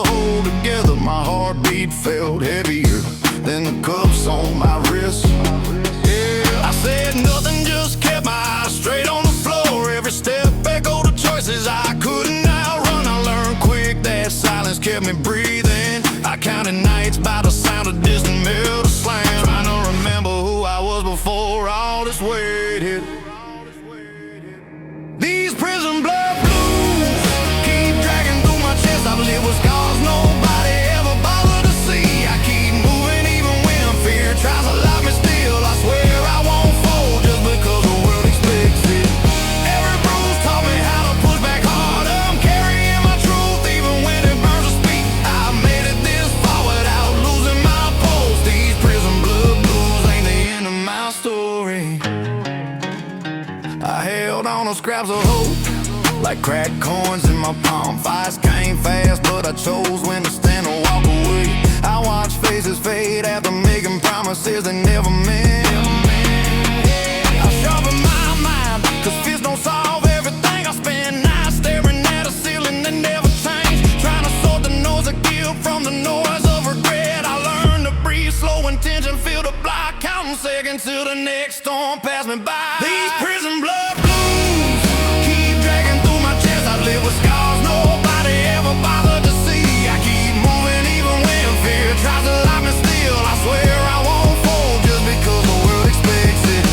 hold together. My heartbeat felt heavier than the cuffs on my wrist. Yeah, I said nothing, just kept my eyes straight on the floor. Every step echoed the choices I couldn't outrun. I learned quick that silence kept me breathing. I counted nights by the sound of distant metal slam, trying to remember who I was before all this weight hit. These prison blood blues keep dragging through my chest. I believe with scars nobody ever bothered to see. I keep moving even when fear tries to lock me still. I swear I won't fold just because the world expects it. Every bruise taught me how to push back harder. I'm carrying my truth even when it burns to speak. I made it this far without losing my pulse. These prison blood blues ain't the end of my story. I held on to scraps of hope like cracked coins in my palm. Fights came fast, but I chose when to stand or walk away. I watched faces fade after making promises they never meant. I sharpen my mind, cause fears don't solve everything. I spend nights staring at a ceiling that never changed, trying to sort the noise of guilt from the noise of regret. I learned to breathe slow, intention, feel the block, counting seconds till the next storm passed me by. These prison blood blues keep dragging through my chest. I live with scars nobody ever bothered to see. I keep moving even when fear tries to lock me still. I swear I won't fold just because the world expects it.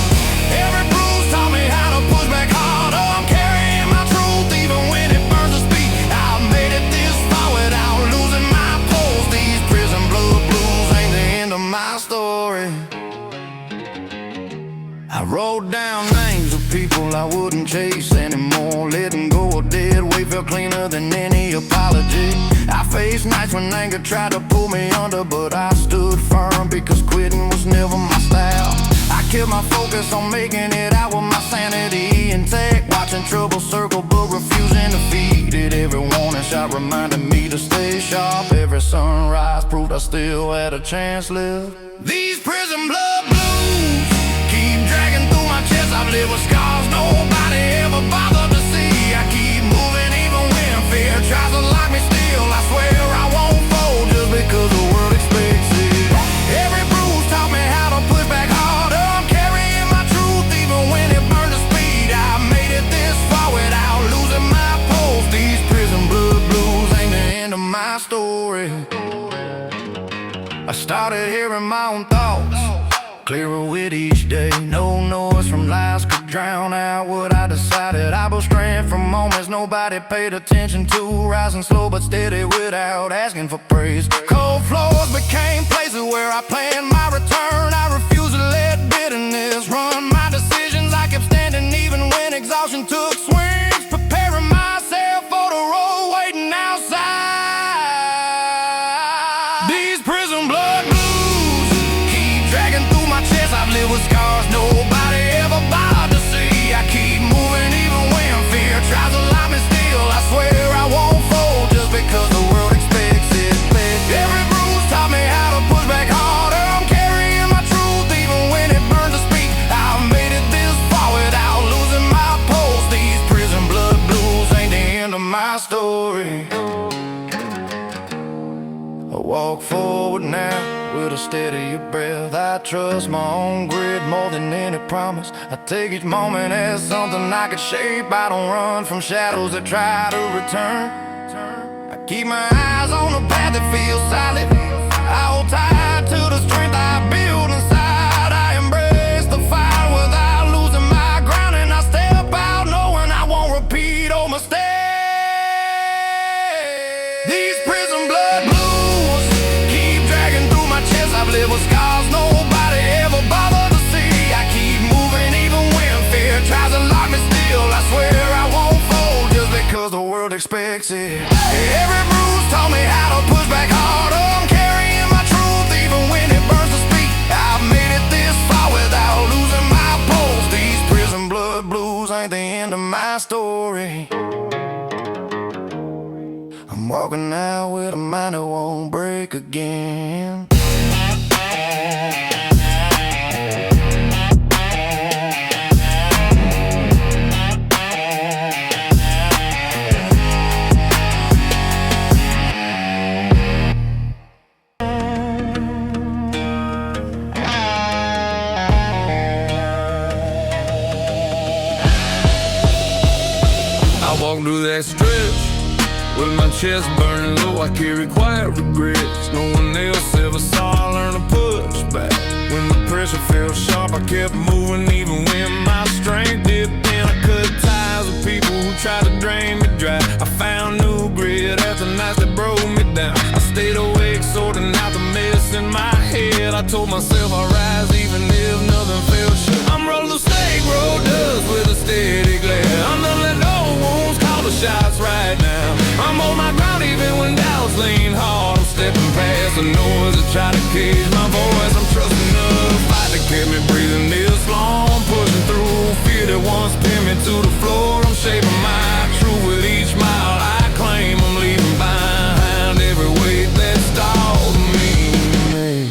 Every bruise taught me how to push back harder. I'm carrying my truth even when it burns to speak. I've made it this far without losing my pulse. These prison blood blues ain't the end of my story. I wrote down names of people I wouldn't chase anymore. Letting go of dead weight felt cleaner than any apology. I faced nights when anger tried to pull me under, but I stood firm because quitting was never my style. I kept my focus on making it out with my sanity intact, watching trouble circle but refusing to feed it. Every warning shot reminded me to stay sharp. Every sunrise proved I still had a chance left. These prison blood blues keep dragging through my chest. I've lived with scars nobody ever bothered to see. I keep moving even when fear tries to lock me still. I swear I won't fold just because the world expects it. Every bruise taught me how to push back harder. I'm carrying my truth even when it burned to speed. I made it this far without losing my pulse. These prison blood blues ain't the end of my story. I started hearing my own thoughts clearer with each day. No noise from lies could drown out what I decided. I built strength from moments nobody paid attention to, rising slow but steady without asking for praise. Cold floors became places where I planned my return. I refused to let bitterness run my decisions. I kept standing even when exhaustion took swings, preparing myself for the road waiting outside. These prison blood blues keep dragging through my chest. I've lived with scars nobody ever bothered to see. I keep moving even when fear tries to lock me still. I swear I won't fold just because the world expects it. Every bruise taught me how to push back harder. I'm carrying my truth even when it burns to speak. I've made it this far without losing my pulse. These prison blood blues ain't the end of my story. I walk forward now with a steadier breath. I trust my own grit more than any promise. I take each moment as something I could shape. I don't run from shadows that try to return. I keep my eyes on a path that feels solid. I hold tight to the strength I build inside. I embrace the fire without losing my ground, and I step out knowing I won't repeat old mistakes. These prison blood blues keep dragging through my chest. I've lived with scars nobody ever bothered to see. I keep moving even when fear tries to lock me still. I swear I won't fold just because the world expects it. Every bruise taught me how to push back harder. I'm carrying my truth even when it burns to speak. I've made it this far without losing my pulse. These prison blood blues ain't the end of my story. I'm walking out with a mind that won't break again. chest burning low, I carry quiet regrets. No one else ever saw I learn to push back. When the pressure felt sharp, I kept moving even when my strength dipped in. I cut ties with people who tried to drain me dry. I found new grit after nights that broke me down. I stayed awake sorting out the mess in my head. I told myself I'd rise even if nothing felt sure. I'm rolling the snake road dust with a steady glare. I'm done letting old wounds call the shots right now. I'm on my ground even when doubts lean hard. I'm stepping past the noise that try to cage my voice. I'm trusting the fight that kept me breathing this long. I'm pushing through fear that once pinned me to the floor. I'm shaping my truth with each mile I claim. I'm leaving behind every weight that stalled me.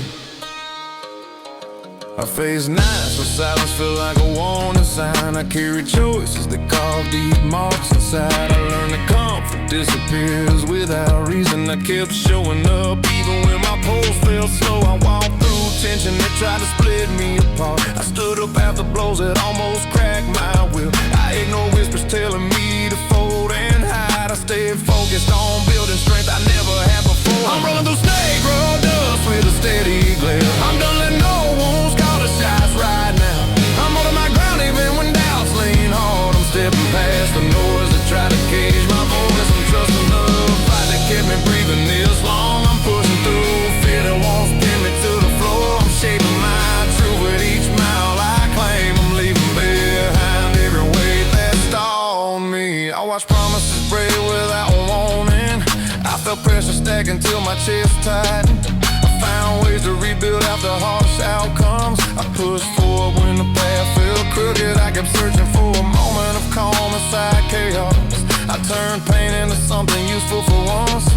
I face nights where silence feel like a warning sign. I carry choices that carve deep marks inside. I learned that comfort disappears without reason. I kept showing up even when my pulse felt slow. I walked through tension that tried to split me apart. I stood up after blows that almost cracked my will. I ignored whispers telling me to fold and hide. I stayed focused on building strength I never had before. I'm rolling through snake road dust with a steady glare. I'm done letting no wounds call the shots right now. I'm holding my ground even when doubts lean hard. I'm stepping past the noise that tried to cage my voice. I'm trusting the fight that kept me breathing this long. I'm pushing through fear that won't pin me to the floor. I'm shaping my truth with each mile I claim. I'm leaving behind every weight that stalled me. I watched promises break without warning. I felt pressure stack until my chest tightened. I found ways to rebuild after harsh outcomes. I pushed forward when the path felt crooked. I kept searching for a moment of calm inside chaos. I turned pain into something useful for once.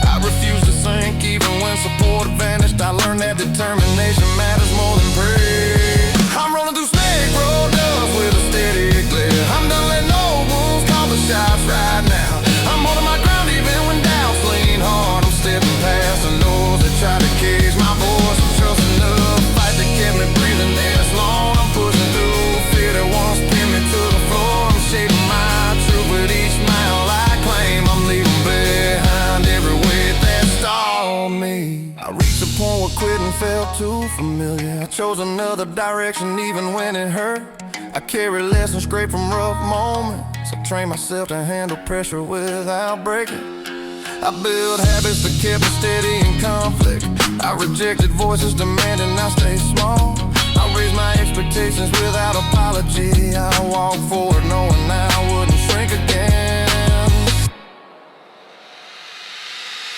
I refused to sink even when support vanished. I learned that determination matters more than praise. I'm rolling through snake road dust with a steady glare. I'm done letting old wounds call the shots right now. I'm holding my ground even when doubts lean hard. I'm stepping past the noise that try to cage my voice. I'm trusting the fight that kept me breathing this long. I'm pushing through fear that once pinned me to the floor. I'm shaping my truth with each mile I claim. I'm leaving behind every weight that stalled me. I reached a point where quitting felt too familiar. I chose another direction even when it hurt. I carry lessons straight from rough moments. I trained myself to handle pressure without breaking. I built habits that kept me steady in conflict. I rejected voices demanding I stay small. I raised my expectations without apology. I walked forward knowing I wouldn't shrink again.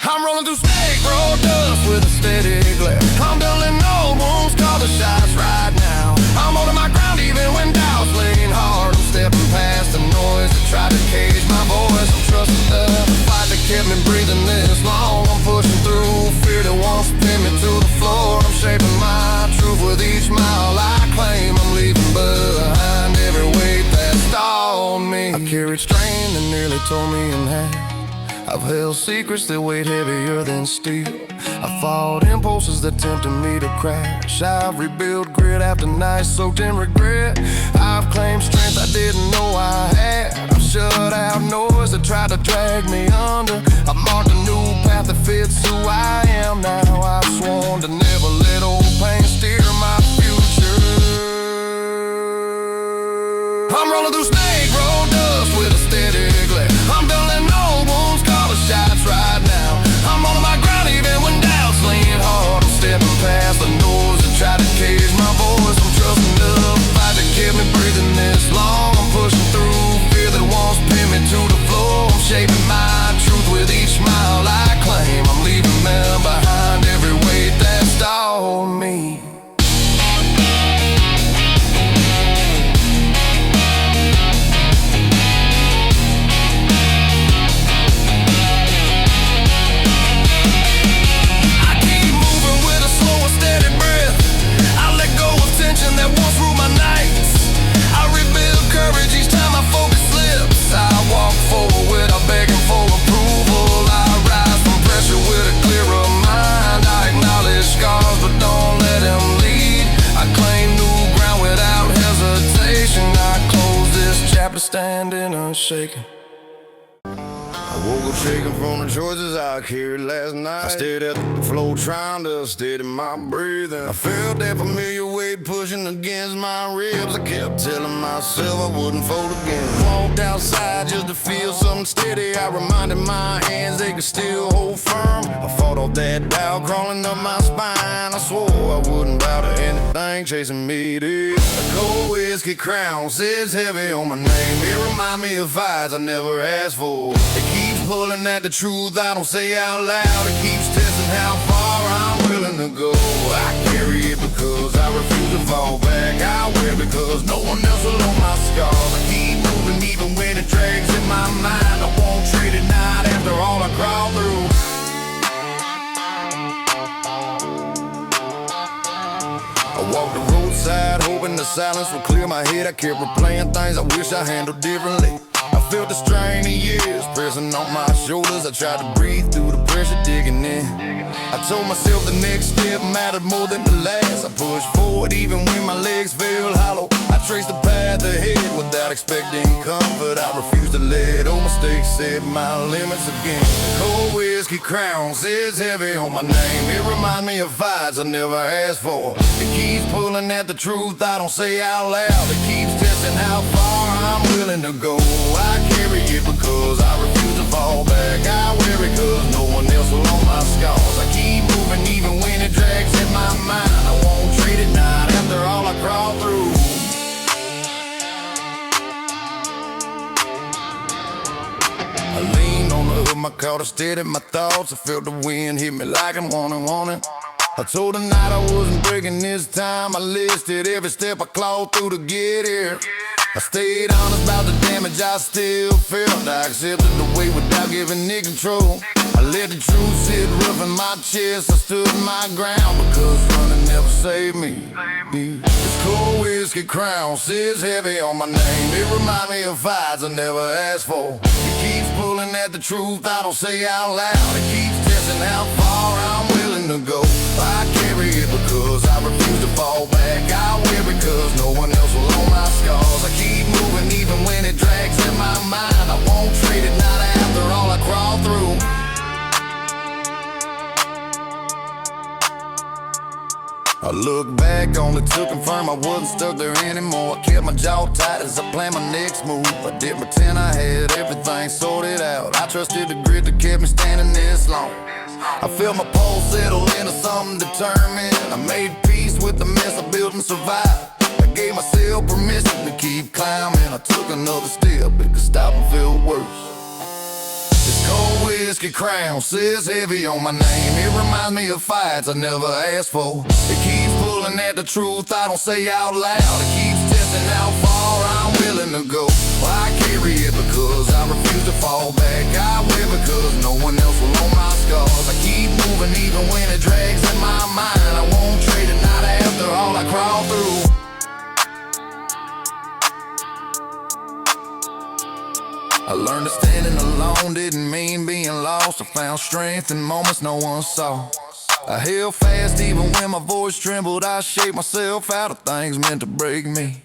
I'm rolling through snake road dust with a steady glare. I'm done letting old wounds call the shots right now. I'm holding my ground even when doubts lean hard. I'm stepping past the noise that tried to cage my voice. I'm trusting the fight that kept me breathing this long. I'm pushing through fear that once pinned me to the floor. I'm shaping my truth with each mile I claim. I'm leaving behind every weight that stalled me. I carried strain that nearly tore me in half. I've held secrets that weighed heavier than steel. I fought impulses that tempted me to crash. I've rebuilt grit after nights soaked in regret. I've claimed strength I didn't know I had. I've shut out noise that tried to drag me under. I've marked a new path that fits who I am now. I've sworn to never let old pain steer my future. I'm rolling through snake road dust with a steady glare. I'm done letting old wounds call the shots right now. I'm on my ground even when doubts lean hard. I'm stepping past the noise that try to cage my voice. I'm trusting the fight that kept me breathing this long. I'm pushing through fear that once pinned me to the floor. I'm shaping my truth with each mile I claim. I'm leaving them behind every weight that stalled me. That once ruled my nights. I rebuild courage each time my focus slips. I walk forward without begging for approval. I rise from pressure with a clearer mind. I acknowledge scars but don't let them lead. I claim new ground without hesitation. I close this chapter standing unshaken. I Woke up shaking from the choices I carried last night. I stared at the floor trying to steady my breathing. I felt that familiar weight pushing against my ribs. I kept telling myself I wouldn't fold again. Walked outside just to feel something steady. I reminded my hands they could still hold firm. I fought off that doubt crawling up my spine. I swore I wouldn't bow to anything chasing me. This cold whiskey crown sits heavy on my name. It reminds me of fights I never asked for. It keeps pulling at the truth I don't say out loud. It keeps testing how far I'm willing to go. I carry it because I refuse to fall back. I wear it because no one else will own my scars. I keep moving even when it drags in my mind. I won't trade it not after all I crawl through. I walked the roadside hoping the silence would clear my head. I kept replaying things I wish I handled differently. I felt the strain of years pressing on my shoulders. I tried to breathe through the pressure digging in. I told myself the next step mattered more than the last. I pushed forward even when my legs felt hollow. I traced the path ahead without expecting comfort. I refused to let old mistakes set my limits again. The cold whiskey crown sits heavy on my name. It reminds me of fights I never asked for. It keeps pulling at the truth I don't say out loud. It keeps testing how far I'm willing to go. I carry it because I refuse to fall back. I wear it cause no one else will own my scars. I keep moving even when it drags in my mind. I won't trade it not after all I crawl through. I leaned on the hood of my car to steady my thoughts. I felt the wind hit me like I'm wanting. I told the night I wasn't breaking this time. I listed every step I clawed through to get here. I stayed honest about the damage I still felt. I accepted the weight without giving it control. I let the truth sit rough in my chest. I stood my ground because running never saved me. This cold whiskey crown sits heavy on my name. It reminds me of fights I never asked for. It keeps pulling at the truth I don't say out loud. It keeps testing how far I'm willing to go. I carry it because I refuse to fall back. I wear it because no one else will own my scars. I keep moving even when it drags in my mind. I won't trade it not after all I crawl through. I look back, only to confirm I wasn't stuck there anymore. I kept my jaw tight as I planned my next move. I didn't pretend I had everything sorted out. I trusted the grit that kept me standing this long. I felt my pulse settle into something determined. I made peace with the mess I built and survived. I gave myself permission to keep climbing. I took another step, it could stop and feel worse. This cold whiskey crown sits heavy on my name. It reminds me of fights I never asked for. It keeps pulling at the truth I don't say out loud. It keeps testing how far I'm willing to go. I carry it because I refuse to fall back. I wear because no one else will own my scars. I keep moving even when it drags in my mind. I won't trade it not after all I crawl through. I learned that standing alone didn't mean being lost. I found strength in moments no one saw. I held fast even when my voice trembled. I shaped myself out of things meant to break me.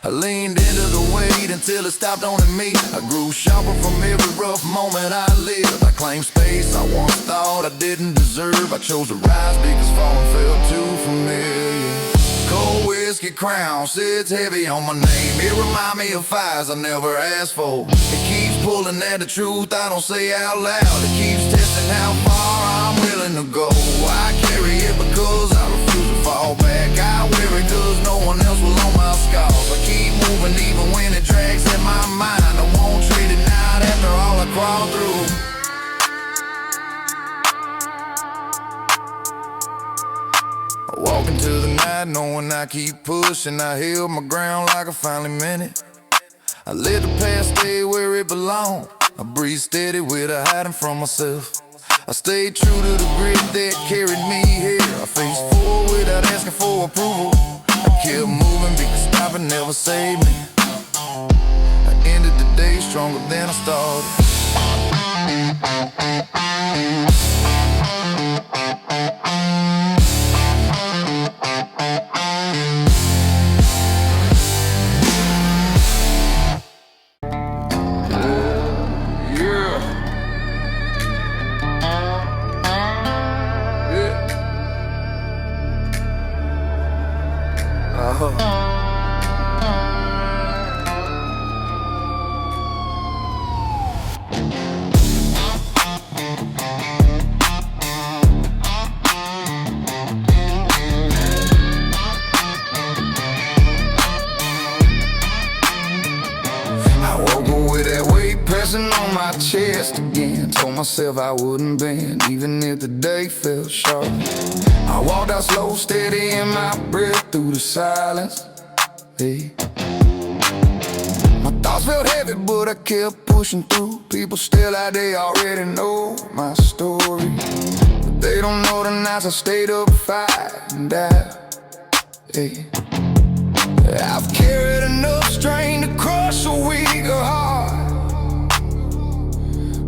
I leaned into the weight until it stopped owning me. I grew sharper from every rough moment I lived. I claimed space I once thought I didn't deserve. I chose to rise because falling felt too familiar. Cold whiskey crown sits heavy on my name. It reminds me of fights I never asked for. It keeps pulling at the truth I don't say out loud. It keeps testing how far I'm willing to go. I carry it because I refuse to fall back. I wear it because no one else will own my scars. I keep moving even when it drags in my mind. I won't trade it not after all I crawl through. I walk into the night knowing I keep pushing. I held my ground like I finally meant it. I let the past stay where it belonged. I breathe steady without hiding from myself. I stayed true to the grit that carried me here. I faced forward without asking for approval. I kept moving because stopping never saved me. I ended the day stronger than I started. best again. Told myself I wouldn't bend, even if the day felt sharp. I walked out slow, steady in my breath through the silence. Hey. My thoughts felt heavy, but I kept pushing through. People still out there already know my story, but they don't know the nights I stayed up fighting out. Hey. I've carried enough strain to crush a weaker heart,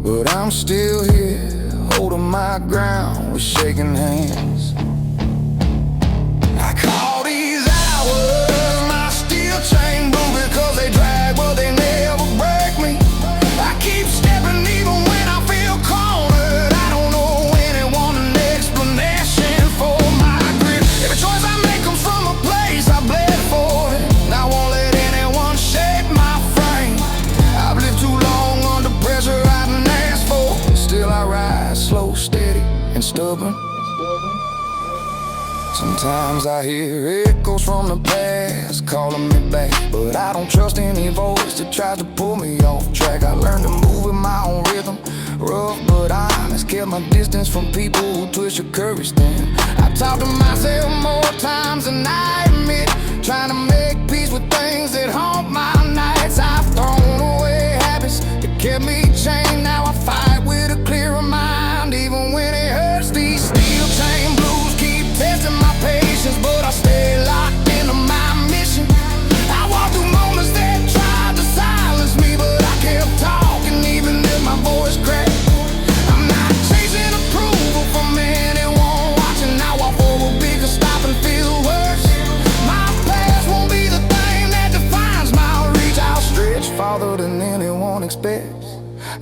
but I'm still here, holding my ground with shaking hands. I call these hours my steel chain blue, because they drag but they never break me. I keep stepping even when I feel cornered. I don't owe anyone an explanation for my grit. Every choice I make comes from a place I bled for it. I won't let anyone shape my frame. I've lived too long under pressure I didn't ask for. Still I rise slow, steady, and stubborn. Sometimes I hear echoes from the past calling me back, but I don't trust any voice that tries to pull me off track. I learned to move in my own rhythm, rough but honest. Kept my distance from people who twist your courage thin. I talk to myself more times than I admit, trying to make peace with things that haunt my nights. I've thrown away habits that kept me chained. Now I fight with a clearer mind, even when it hurts. These steel chain blues keep testing my patience, but I stay locked into my mission. I walk through moments that tried to silence me, but I kept talking even if my voice cracked. I'm not chasing approval from anyone watching. I walk forward bigger, stop and feel worse. My past won't be the thing that defines my reach. I'll stretch farther than anyone expects.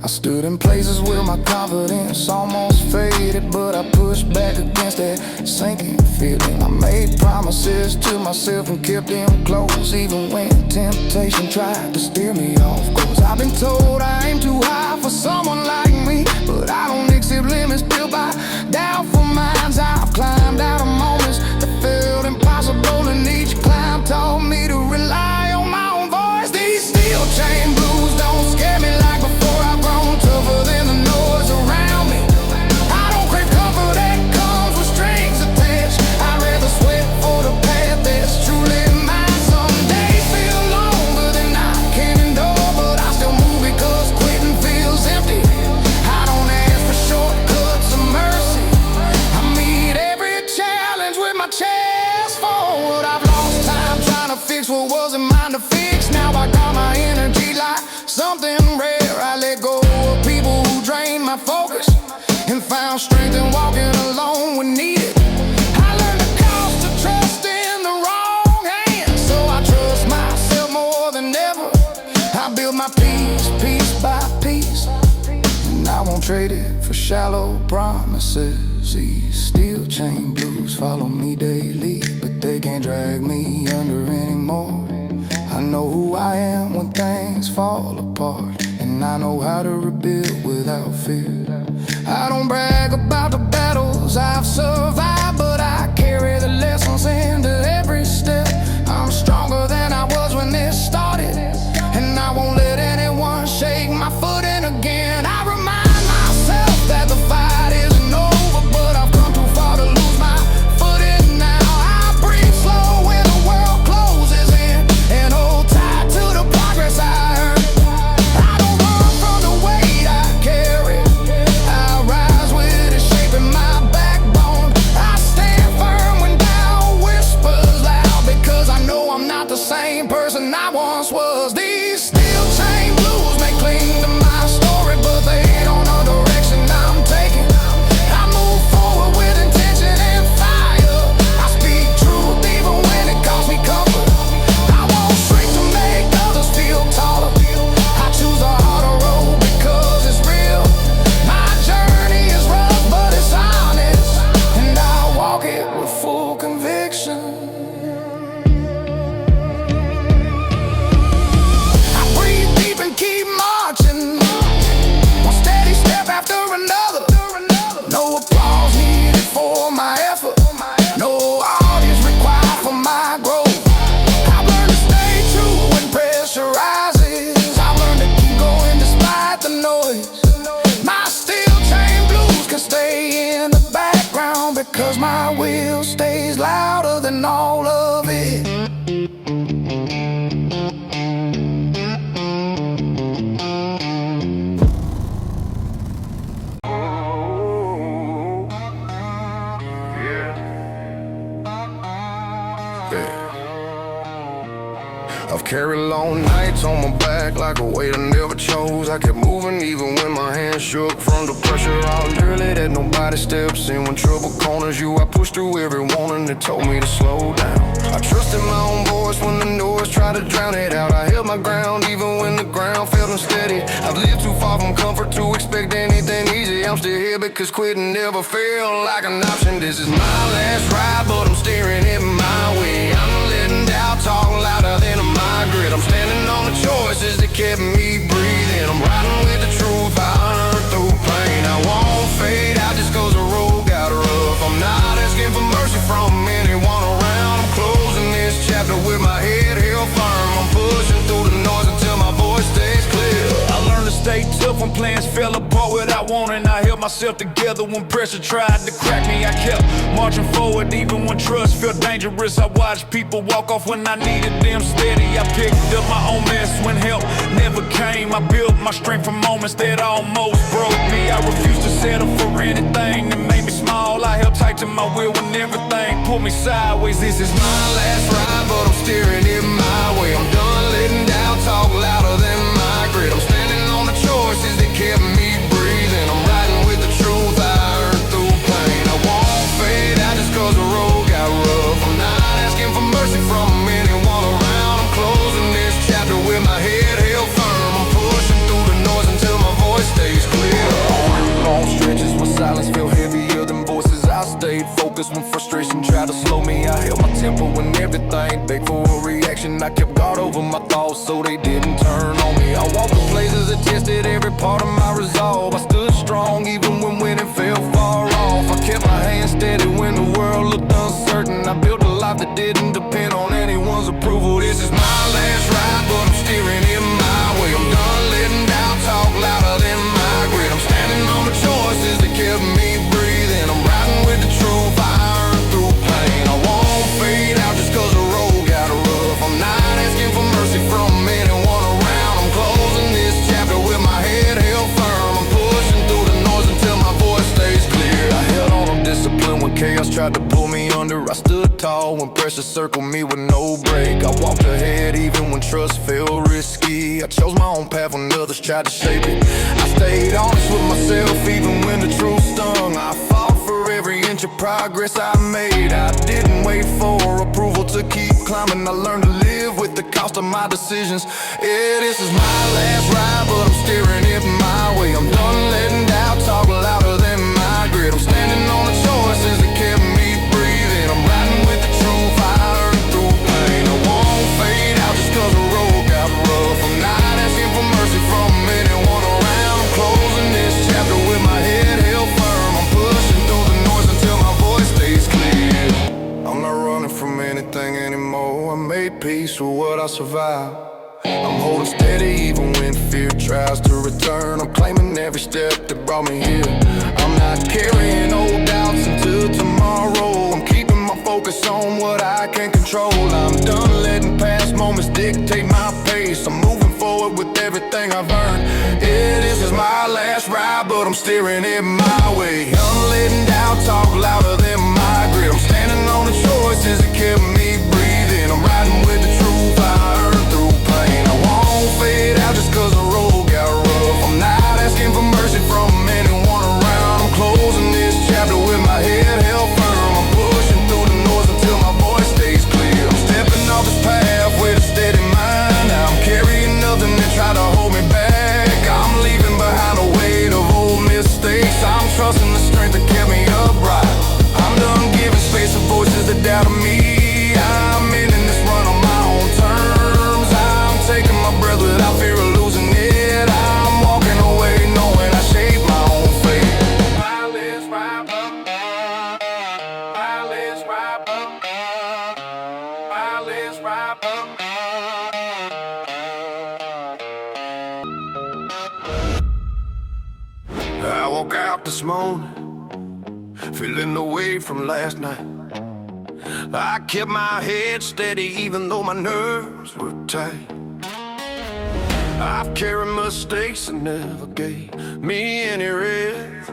I stood in places where my confidence almost faded, but I pushed back against that sinking feeling. I made promises to myself and kept them close, even when temptation tried to steer me off course. I've been told I aim too high for someone like me, but I don't accept limits built by doubtful minds. I've climbed out of moments that felt impossible, and each climb taught me to rely on my own voice. These steel chain blues don't scare me like before. I've grown tougher than the noise around me. I don't crave comfort that comes with strings attached. I'd rather sweat for the path that's truly mine. Some days feel longer than I can endure, but I still move because quitting feels empty. I don't ask for shortcuts or mercy. I meet every challenge with my chest forward. I've lost time trying to fix what wasn't mine to fix. Now I got my energy like something rare. I let go of people who drained my focus and found strength in walking alone when needed. I learned the cost to trust in the wrong hands, so I trust myself more than ever. I build my peace, piece by piece, and I won't trade it for shallow promises. These steel chain blues follow me daily, but they can't drag me under anymore. I know who I am when things fall apart, and I know how to rebuild without fear. I don't brag about the battles I've survived, but I carry the lessons into every step. I'm stronger than I was when this started, and I won't let anyone shake my footing again. I remind myself that the fight isn't over, but I've come too far to lose my footing now. I breathe slow when the world closes in, and hold tight to the progress I earned. I don't run from the weight I carry. I rise with it shaping 'cause my will stays louder than all of it. I've carried long nights on my back like a weight I never chose. I kept moving even when my hands shook from the pressure. I was early that nobody steps in. When trouble corners you, I pushed through every warning that told me to slow down. I trusted my own voice when the noise tried to drown it out. I held my ground even when the ground felt unsteady. I've lived too far from comfort to expect anything easy. I'm still here because quitting never felt like an option. This is my last ride, but I'm steering it my way. I'm letting doubt talk louder than a migrate. I'm standing on the choices that kept me breathing. I'm riding with the truth I earned through pain. I won't fade out just 'cause the road got rough. I'm not asking for mercy from anyone around. I'm closing this chapter with my head held firm. I'm pushing through the noise until my voice stays clear. I learned to stay tough when plans fell apart without warning. I held myself together when pressure tried to crack me. I kept marching forward even when trust felt dangerous. I watched people walk off when I needed them steady. I picked up my own mess when help never came. I built my strength from moments that almost broke me. I refused to settle for anything that made me small. I held tight to my will when everything pulled me sideways. This is My last ride, but I'm steering it my way. I'm done letting doubt talk louder than my grit. I'm standing on the choices that kept me breathing. I'm riding with the truth I earned through pain. I won't fade out just 'cause the road got rough. I'm not asking for mercy from anyone around. I'm closing this chapter with my head held firm. I'm pushing through the noise until my voice stays clear. Long stretches when silence felt heavier than voices. I stayed focused when frustration tried to slow me. I held my temper when everything begged for a reaction. I kept guard over my thoughts so they didn't turn on me. I walked the places that tested every part of my resolve. I stood strong even when winning fell far off. I kept my hands steady when the world looked uncertain. I built a life that didn't depend on anyone's approval. This is my last ride, but I'm steering it my way. I'm done letting doubt talk louder than my grit. I'm standing on the choices that kept me breathing. I'm riding with the truth I earned through pain. I won't fade out just 'cause the road got rough. I'm not asking for mercy from anyone around. I'm closing this chapter with my head held firm. I'm pushing through the noise until my voice stays clear. I held on to discipline when chaos tried to pull me under. I stood tall when pressure circled me with no break. I walked ahead even when trust felt risky. I chose my own path when others tried to shape it. I stayed honest with myself even when the truth stung. I fought for every inch of progress I made. I didn't wait for approval to keep climbing. I learned to live with the cost of my decisions. Yeah, this is my last ride, but I'm steering it my way. I'm done letting doubt talk louder than my grit. I'm standing on the choices that kept me breathing. I'm riding with the truth I earned through pain. I won't fade out just 'cause the road got rough. I'm not asking for mercy from anyone around. I'm closing this chapter with my head held firm. I'm pushing through the noise until my voice stays clear. I'm not running from anything anymore. I made peace with what I survived. I'm holding steady even when fear tries to return. I'm claiming every step that brought me here. I'm not carrying old doubts into tomorrow. I'm keeping my focus on what I can control. I'm done letting past moments dictate my pace. I'm moving forward with everything I've earned. Yeah, this is my last ride, but I'm steering it my way. I'm letting doubt talk louder than my grit. I'm standing on the choices that kept me breathing. I'm riding with the truth I earned through pain. I won't fade out just 'cause the road got rough. I'm not asking for mercy from anyone around. I'm closing this chapter with my head held firm. I'm pushing through the noise until my voice stays clear. I'm stepping off this path with a steady mind. Now I'm carrying nothing that tried to hold me back. I'm leaving behind a weight of old mistakes. I'm trusting the strength that kept me upright. I'm done giving space to voices that doubted me. I'm ending this run on my own terms. I'm taking my breath without fear of losing it. I'm walking away knowing I shaped my own fate. My last ride up, my last ride up, my last ride up. I woke out this morning feeling the weight from last night. I kept my head steady even though my nerves were tight. I've carried mistakes that never gave me any rest.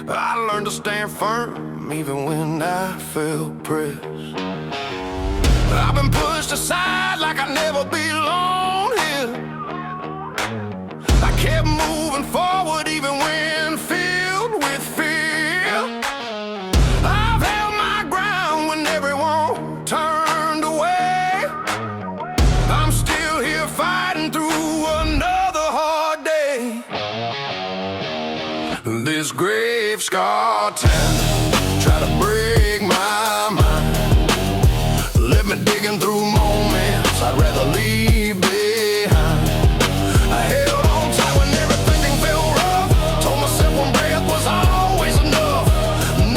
I learned to stand firm even when I felt pressed. I've been pushed aside like I never belonged here. I kept moving forward even when filled with fear. I've held my ground when everyone turned away. I'm still here fighting through another hard day. This grave-scarred town try to break my mind. Let me digging through moments I'd rather leave behind. I held on tight when everything felt rough. Told myself one breath was always enough.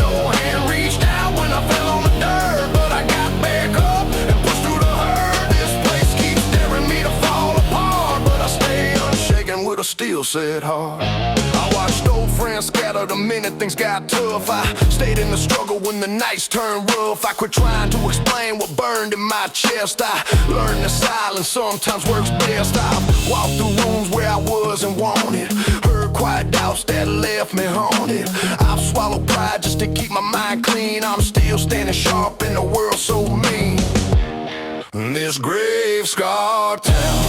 No hand reached out when I fell on the dirt, but I got back up and pushed through the hurt. This place keeps daring me to fall apart, but I stay unshaken with a steel-set heart. I watched old friends scatter the minute things got tough. I stayed in the struggle when the nights turned rough. I quit trying to explain what burned in my chest. I learned that silence sometimes works best. I've walked through rooms where I wasn't wanted, heard quiet doubts that left me haunted. I've swallowed pride just to keep my mind clean. I'm still standing sharp in a world so mean. This grave-scarred town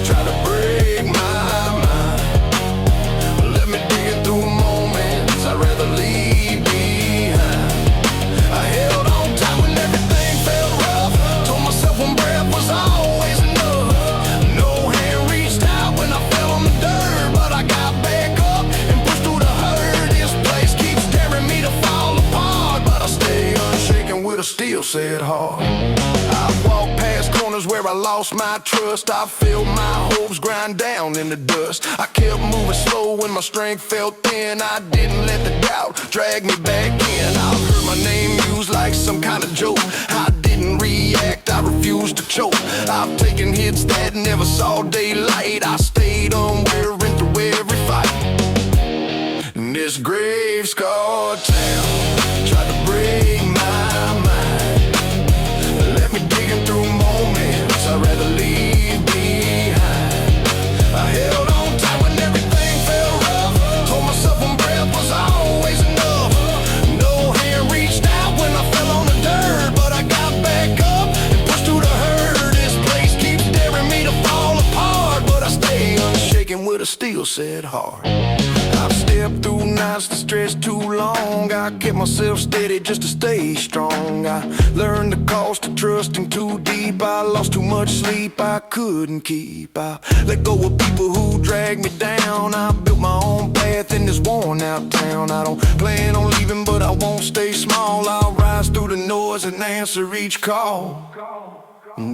tried to break my mind. Let me dig through moments I'd rather leave behind. I held on tight when everything felt rough. Told myself one breath was always enough. No hand reached out when I fell on the dirt, but I got back up and pushed through the hurt. This place keeps daring me to fall apart, but I stay unshaken with a steel-set heart. I've walked past corners where I lost my trust. I felt my hopes grind down in the dust. I kept moving slow when my strength felt thin. I didn't let the doubt drag me back in. I've heard my name used like some kind of joke. I didn't react, I refused to choke. I've taken hits that never saw daylight. I stayed unwearing through every fight. And this grave-scarred town tried to break my mind. Let me digging through moments I'd rather leave behind. I held on tight when everything felt rough. Told myself one breath was always enough. No hand reached out when I fell on the dirt, but I got back up and pushed through the hurt. This place keeps daring me to fall apart, but I stay unshaken with a steel-set heart. I've stepped through nights that stretched too long. I kept myself steady just to stay strong. I learned the cost of trusting too deep. I lost too much sleep I couldn't keep. I let go of people who dragged me down. I built my own path in this worn-out town. I don't plan on leaving, but I won't stay small. I'll rise through the noise and answer each call.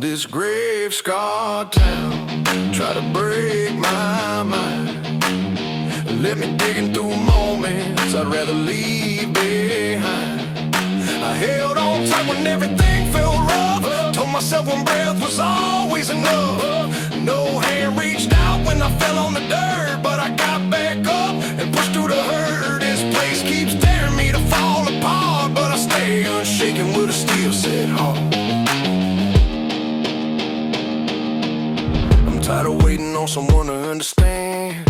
This grave-scarred town try to break my mind. Let me digging through moments I'd rather leave behind. I held on tight when everything felt rough. Told myself one breath was always enough. No hand reached out when I fell on the dirt, but I got back up and pushed through the hurt. This place keeps daring me to fall apart, but I stay unshaken with a steel-set heart. I'm tired of waiting on someone to understand.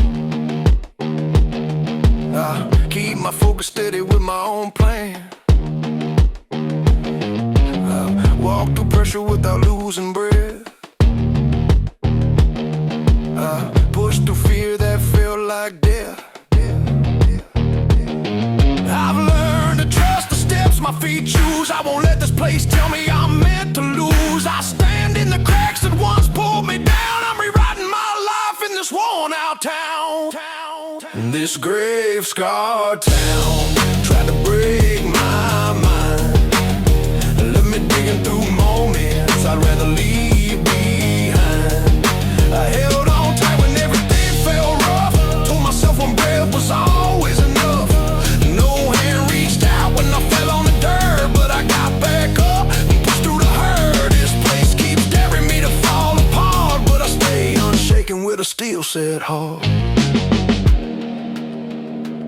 I keep my focus steady with my own plan. I walk through pressure without losing breath. I push through fear that felt like death. I've learned to trust the steps my feet choose. I won't let this place tell me I'm meant to lose. I stand in the cracks that once pulled me down. I'm rewriting my life in this worn-out town. This grave-scarred town tried to break my mind. Let me digging through moments I'd rather leave behind. I held on tight when everything felt rough. Told myself one breath was always enough. No hand reached out when I fell on the dirt, but I got back up and pushed through the hurt. This place keeps daring me to fall apart, but I stay unshaken with a steel-set heart.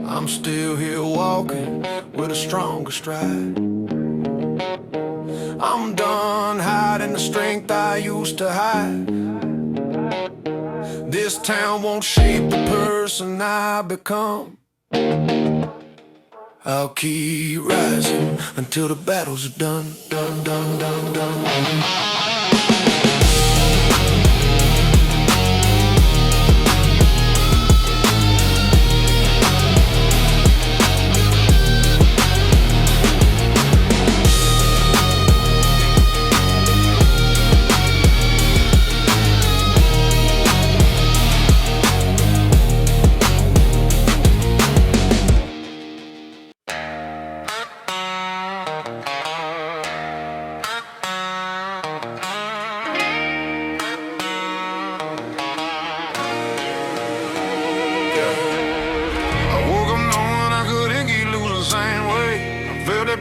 I'm still here walking walking with a stronger stride. I'm done hiding the strength I used to hide. This town won't shape the person I become. I'll keep rising until the battles are done, done, done, done, done.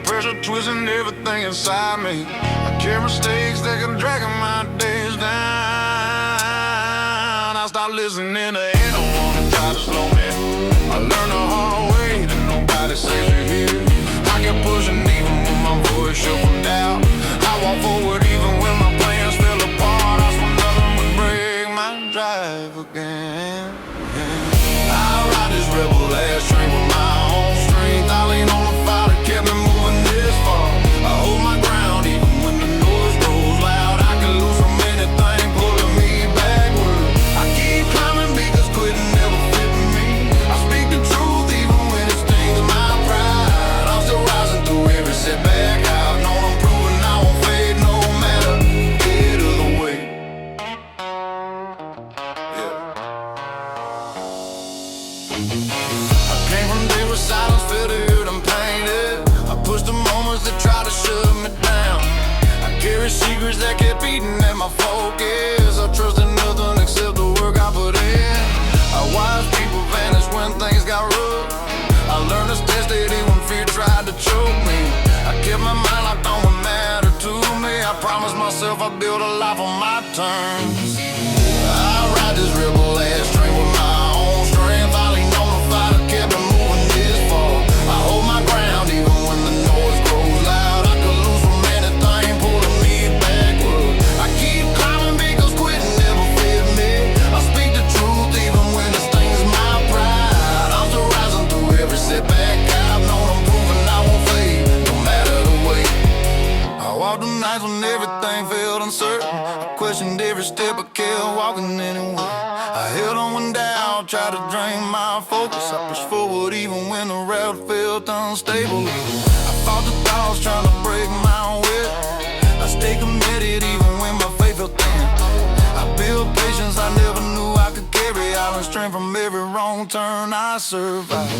Pressure twisting everything inside me. I carry mistakes that can drag my days down. I start listening to anyone who try to slow me. I learned the hard way that nobody saves you here. I kept pushing even when my voice shook from doubt. I walk forward even when my plans fell apart. I swear nothing would break my drive again. I ride this rebel ass train with my own strength. I lean on the fire that kept me moving this far. I hold my ground even when the noise grows loud. I can lose from anything pulling me backward. I keep climbing because quitting never fit me. I speak the truth even when it stings my pride. I'm still rising through every setback. I've known I'm proving I won't fade no matter head of the way. I came from day where silence filled the earth and painted. I pushed the moments that try to shut me down. I carry secrets that kept eating at my focus. I trusted nothing except the work I put in. I watched people vanish when things got rough. I learned to stay steady when fear tried to choke me. I kept my mind locked on what mattered to me. I promised myself I'd build a life on my terms. I ride this rebel ass train with my own strength. I lean on the fire that kept me moving this far. I hold my ground even when the noise grows loud. I could lose from anything pulling me backward. I keep climbing because quitting never fit me. I speak the truth even when it stings my pride. I'm still rising through every setback. I've known I'm proving I won't fade no matter the way. I walked the nights when everything felt uncertain. I questioned every step, I kept walking anyway. I held on when doubt tried to drain my focus. I pushed forward even when the route felt unstable. I fought the thoughts trying to break my will. I stayed committed even when my faith felt thin. I built patience I never knew I could carry. I learned strength from every wrong turn I survived.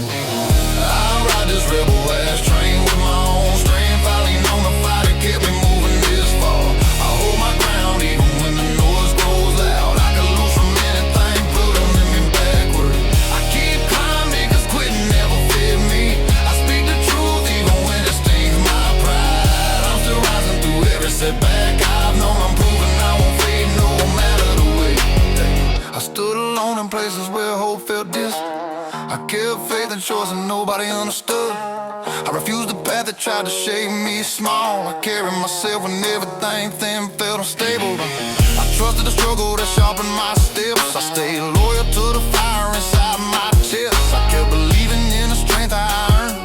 I ride this rebel ass train with my own strength. I lean on the fire that kept me moving this far. I hold my ground even when the noise grows loud. I can lose from anything pulling me backward. I keep climbing cause quitting never fit me. I speak the truth even when it stings my pride. I'm still rising through every setback. I've known I'm proving I won't fade no matter the way. I stood alone in places where hope felt distant. I kept faith and choice and nobody understood. I refused the path that tried to shape me small. I carried myself when everything thin felt unstable. I trusted the struggle that sharpened my steps. I stayed loyal to the fire inside my chest. I kept believing in the strength I earned.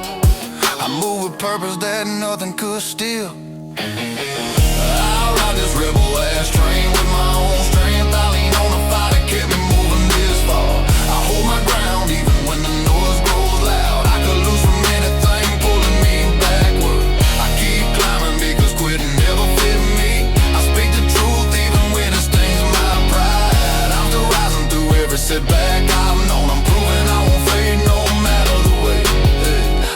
I moved with purpose that nothing could steal. I ride this rebel ass train with my own strength. I lean on the fire that kept me moving this far. I hold my ground even when the noise grows loud. I could lose from anything pulling me backward. I keep climbing because quitting never fit me. I speak the truth even when it stings my pride. I'm still rising through every setback. I've known I'm proving I won't fade no matter the way.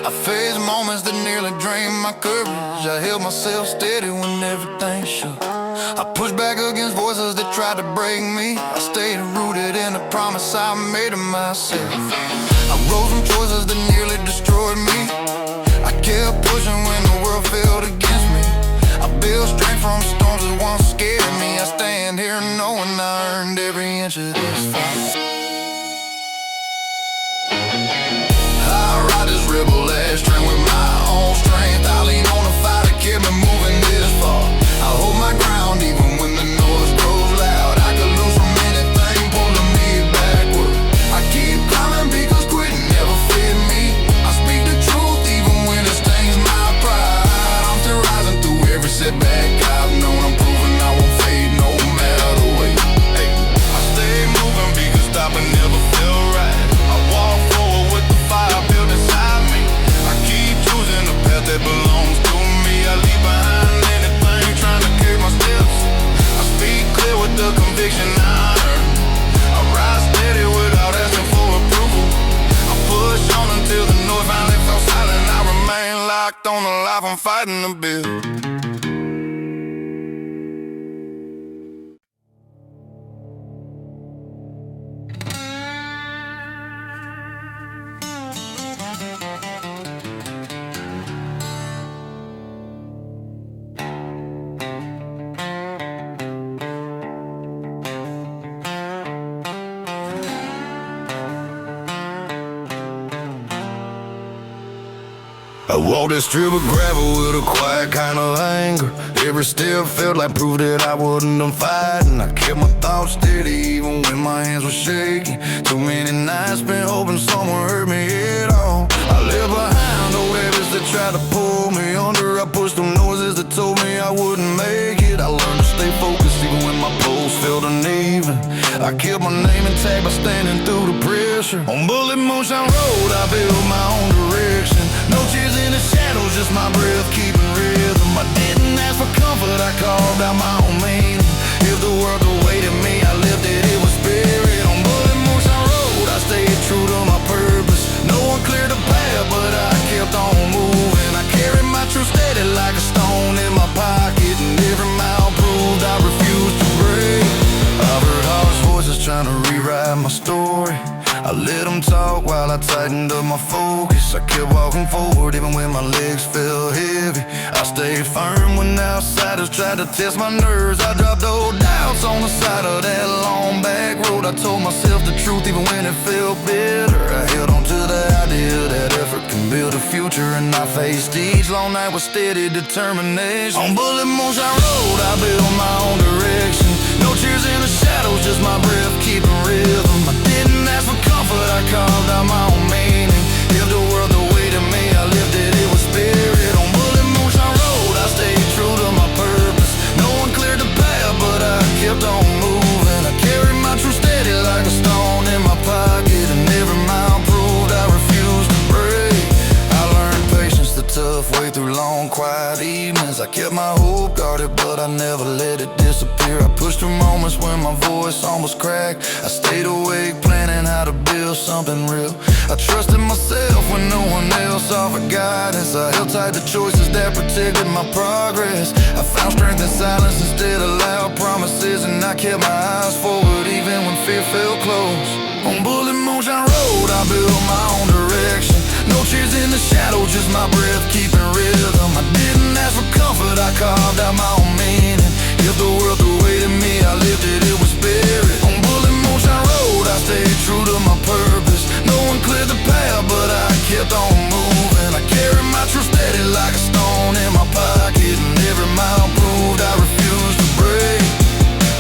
I faced moments that nearly drained my courage. I held myself steady when everything shook. I pushed back against voices that tried to break me. I stayed rooted in the promise I made to myself. I rose from choices that nearly destroyed me. I kept pushing when the world failed against me. I built strength from storms that once scared me. I stand here knowing I earned every inch of this fight. I ride this rebel ass train my life I'm fighting to build. I walked this strip of gravel with a quiet kind of anger. Every step felt like proof that I wasn't done fighting. I kept my thoughts steady even when my hands were shaking. Too many nights spent hoping someone heard me at all. I left behind old habits that tried to pull me under. I pushed through noises that told me I wouldn't make it. I learned to stay focused even when my pulse felt uneven. I kept my name intact by standing through the pressure. On Bullet Moonshine Road I built my own direction. No tears in the shadows, just my breath keeping rhythm. I didn't ask for comfort, I carved out my own meaning. If the world awaited me, I lived it, it was spirit. On Bullet Moonshine Road I stayed true to my purpose. No one cleared the path, but I kept on moving. I carried my truth steady like a stone in my pocket, and every mile proved I refused to break. I've heard harsh voices trying to rewrite my story. I let them talk while I tightened up my focus. I kept walking forward even when my legs felt heavy. I stayed firm when outsiders tried to test my nerves. I dropped old doubts on the side of that long back road. I told myself the truth even when it felt bitter. I held on to the idea that effort can build a future, and I faced each long night with steady determination. On Bullet Moonshine Road I built my own direction. No tears in the shadows, just my breath keeping rhythm. I didn't ask for comfort, I carved out my own meaning. If the world awaited me, I lived it, it was spirit. On Bullet Moonshine Road I stayed true to my purpose. No one cleared the path, but I kept on moving. I carried my truth steady like a stone in my pocket, and every mile proved I refused to break. I learned patience the tough way through long quiet evenings. I kept my hope guarded, but I never let it disappear. I pushed through moments when my voice almost cracked. I stayed awake planning how to build something real. I trusted myself when no one else offered guidance. I held tight to choices that protected my progress. I found strength in silence instead of loud promises, and I kept my eyes forward even when fear felt close. On Bullet Moonshine Road I built my own direction. No tears in the shadows, just my breath keeping rhythm. I didn't ask for comfort, I carved out my own meaning. If the world awaited me, I lived it, it was spirit. On Bullet Moonshine Road I stayed true to my purpose. No one cleared the path, but I kept on moving. I carried my truth steady like a stone in my pocket, and every mile proved I refused to break.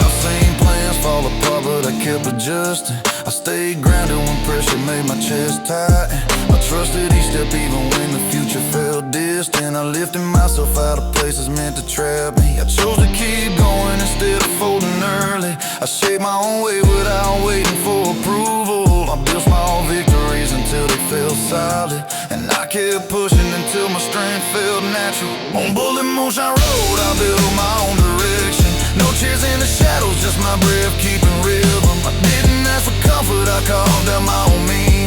I've seen plans fall apart, but I kept adjusting. I stayed grounded when pressure made my chest tighten. I trusted each step even when the future felt distant. I lifted myself out of places meant to trap me. I chose to keep going instead of folding early. I shaped my own way without waiting for approval. I built small victories until they felt solid, and I kept pushing until my strength felt natural. On Bullet Moonshine Road I built my own direction. No tears in the shadows, just my breath keeping rhythm. I didn't ask for comfort, I carved out my own meaning.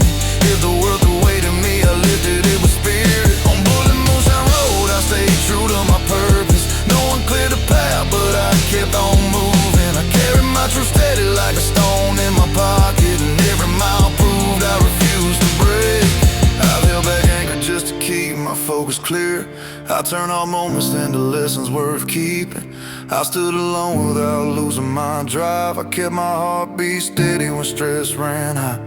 If the world awaited me, I lived it, it was spirit. On Bullet Moonshine Road I stayed true to my purpose. No one cleared the path, but I kept on moving. I carried my truth steady like a stone in my pocket, and every mile proved I refused to break. I've held back anger just to keep my focus clear. I turned all moments into lessons worth keeping. I stood alone without losing my drive. I kept my heartbeat steady when stress ran high.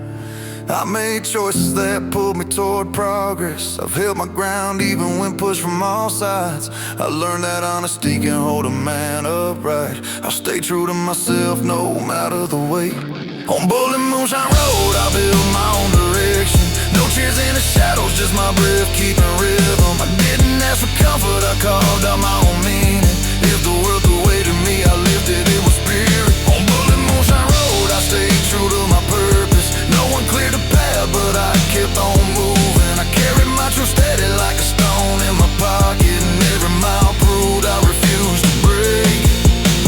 I made choices that pulled me toward progress. I've held my ground even when pushed from all sides. I learned that honesty can hold a man upright. I'll stay true to myself no matter the weight. On Bullet Moonshine Road I built my own direction. No tears in the shadows, just my breath keeping rhythm. I didn't ask for comfort, I carved out my own meaning. If the world awaited me, I lived it, it was spirit. On Bullet Moonshine Road I stayed true to my purpose. No one cleared the path, but I kept on moving. I carried my truth steady like a stone in my pocket, and every mile proved I refused to break.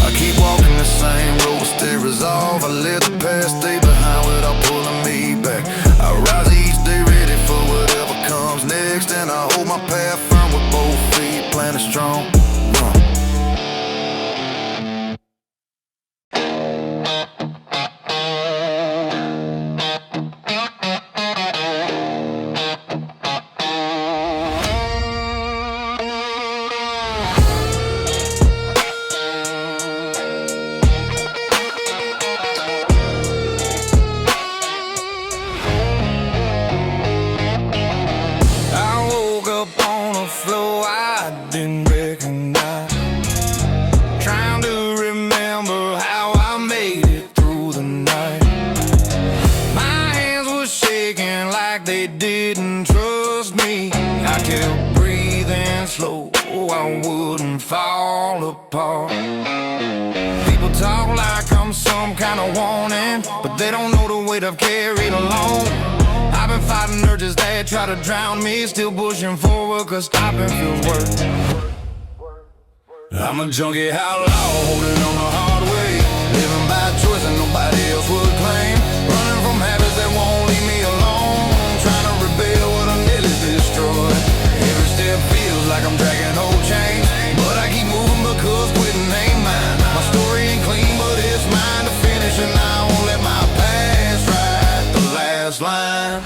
I keep walking the same road, stay resolved. I let the past stay behind without pulling me back. I rise each day ready for whatever comes next, and I hold my path firm with mighty strong. I wouldn't fall apart. People talk like I'm some kind of warning, but they don't know the weight I've carried alone. I've been fighting urges that try to drown me, still pushing forward cause stopping feels worse. I'm a junkie outlaw, holding on the hard way, living by choice that nobody else would claim, running from habits that won't leave me alone, trying to rebuild what I nearly destroyed. Every step feels like I'm dragging old chains, but I keep moving because quitting ain't mine. My story ain't clean, but it's mine to finish, and I won't let my past write the last line.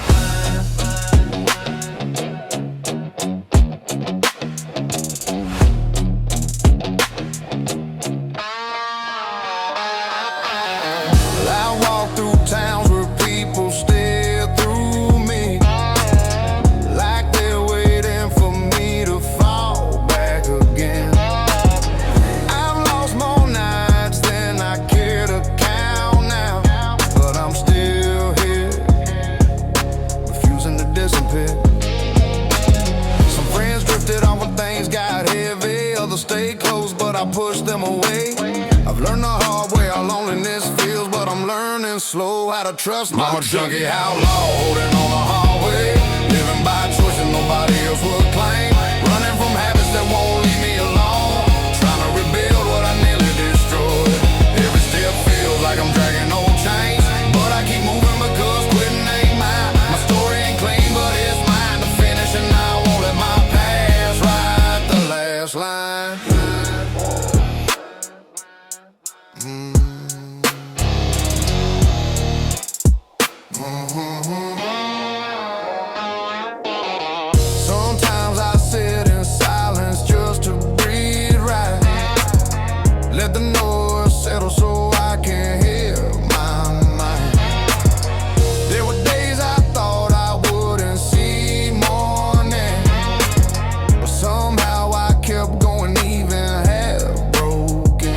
Stay close, but I push them away. I've learned the hard way how loneliness feels, but I'm learning slow how to trust my junkie outlaw, holding on the hard way, living by choice that nobody else would claim, running from habits that won't leave me alone, trying to rebuild what I nearly destroyed. Every step feels like I'm dragging old chains, but I keep moving because quitting ain't mine. My story ain't clean, but it's mine to finish, and I won't let my past write the last line. Sometimes I sit in silence just to breathe right, let the noise settle so I can hear my mind. There were days I thought I wouldn't see morning, but somehow I kept going even half broken.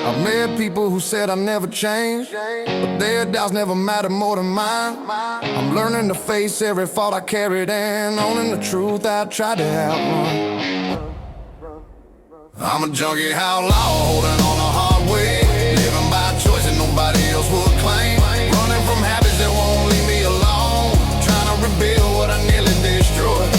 I've met people who said I never changed, but their doubts never mattered more than mine. I'm learning to face every fault I carried and owning the truth I tried to outrun. I'm a junkie outlaw, holding on the hard way, living by choice that nobody else would claim, running from habits that won't leave me alone, trying to rebuild what I nearly destroyed.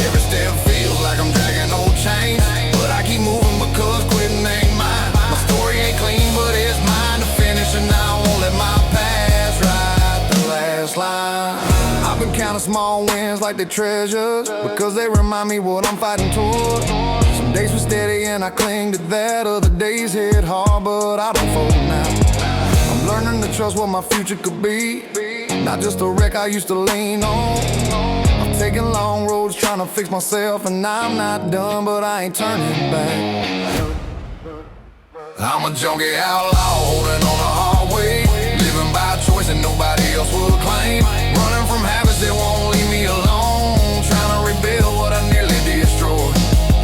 Every step feels like I'm dragging old chains, but I keep moving because quitting ain't mine. My story ain't clean, but it's mine to finish, and I won't let my past write the last line. I've been counting small wins like they treasures, because they remind me what I'm fighting toward. Some days were steady and I cling to that, other days hit hard, but I don't fold now. I'm learning to trust what my future could be, not just a wreck I used to lean on. I'm taking long roads trying to fix myself, and I'm not done, but I ain't turning back. I'm a junkie outlaw, holding on the hard way, living by choice that nobody else would claim, running from habits that won't leave me alone, trying to rebuild what I nearly destroyed.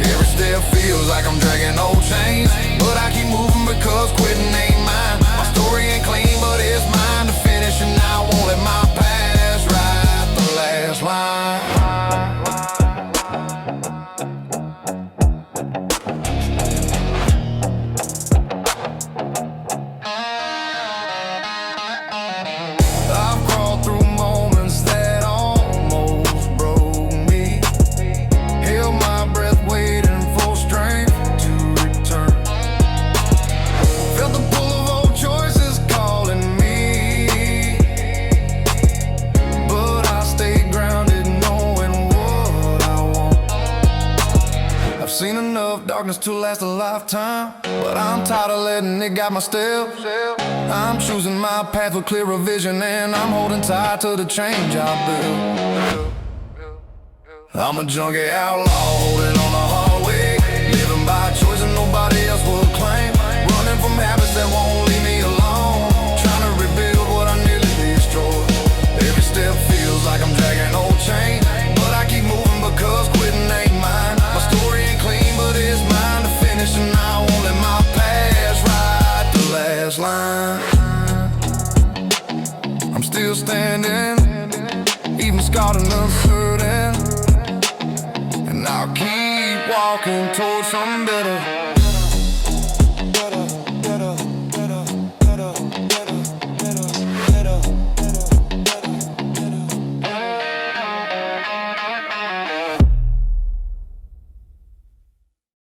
Every step feels like I'm dragging old chains, but I keep moving because quitting ain't mine. My story ain't clean, but it's mine to finish, and I won't let my past write the last line. I've crawled through moments that I've seen enough darkness to last a lifetime, but I'm tired of letting it guide my steps. I'm choosing my path with clearer vision, and I'm holding tight to the change I built. I'm a junkie outlaw, holding on the hard way, living by choice and nobody else will claim. Running from habits that won't leave me alone, trying to rebuild what I nearly destroyed. Every step feels like I'm dragging old chain, but I keep moving because quitting ain't mine. My story ain't clean, but it's mine to finish, and I won't let my past write the last line. I'm still standing, even scarred and uncertain, and I'll keep walking towards something better.